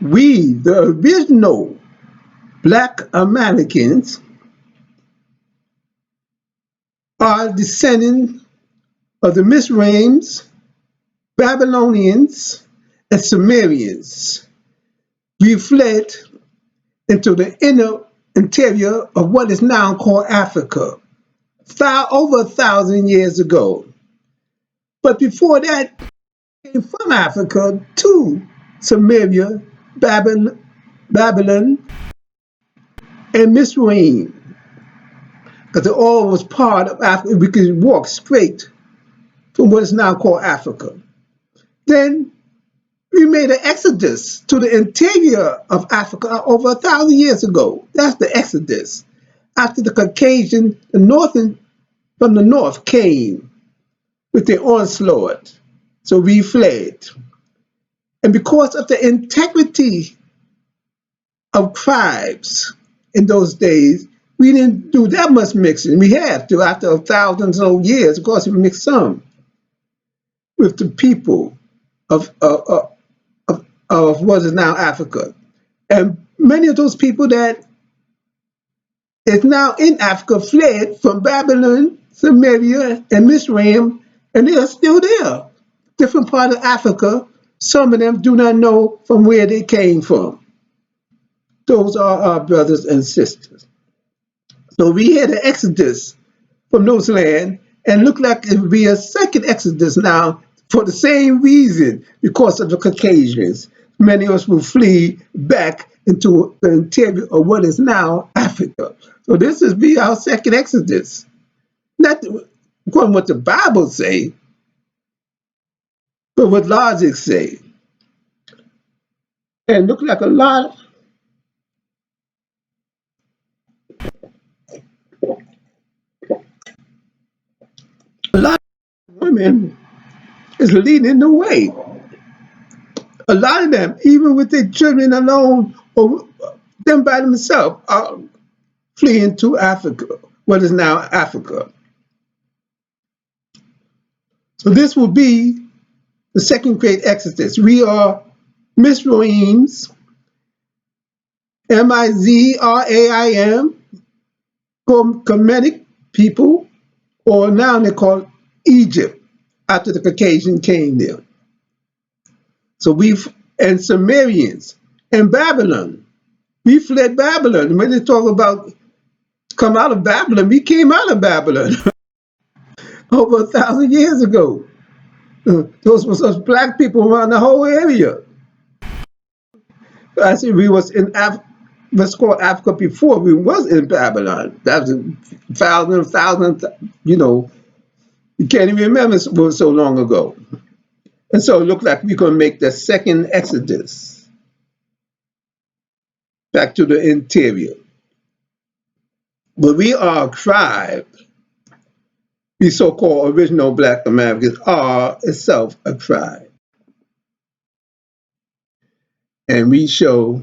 We, the original Black Americans, are descendants of the Mizrams, Babylonians, and Sumerians. We fled into the interior of what is now called Africa, over 1,000 years ago. But before that, we came from Africa to Samaria, Babylon, and Mizraim, because it all was part of Africa. We could walk straight from what is now called Africa. Then we made an exodus to the interior of Africa over 1,000 years ago. That's the exodus. After the Caucasian, from the north came with their onslaught. So we fled. And because of the integrity of tribes in those days, we didn't do that much mixing. We had to, after thousands of years, of course, we mixed some with the people of what is now Africa. And many of those people that is now in Africa fled from Babylon, Samaria, and Mizraim, and they are still there. Different part of Africa, some of them do not know from where they came from. Those are our brothers and sisters. So we had an exodus from those lands, and look like it will be a second exodus now for the same reason, because of the Caucasians. Many of us will flee back into the interior of what is now Africa. So this is be our second exodus. Not according to what the Bible say, but what logic say. And look like a lot of women is leading the way. A lot of them, even with their children alone or them by themselves, are fleeing to Africa, what is now Africa. So this will be the second great exodus. We are Mizraim's, Mizraim, Kemetic people, or now they're called Egypt, after the Caucasian came there. So and Sumerians, and Babylon. We fled Babylon. When they talk about come out of Babylon, we came out of Babylon over 1,000 years ago. Those were us black people around the whole area. I said we was in what's called Africa before we was in Babylon. That was thousand, you can't even remember it was so long ago. And so it looked like we're going to make the second exodus back to the interior. But we are a tribe. We so-called original Black Americans are itself a tribe. And we show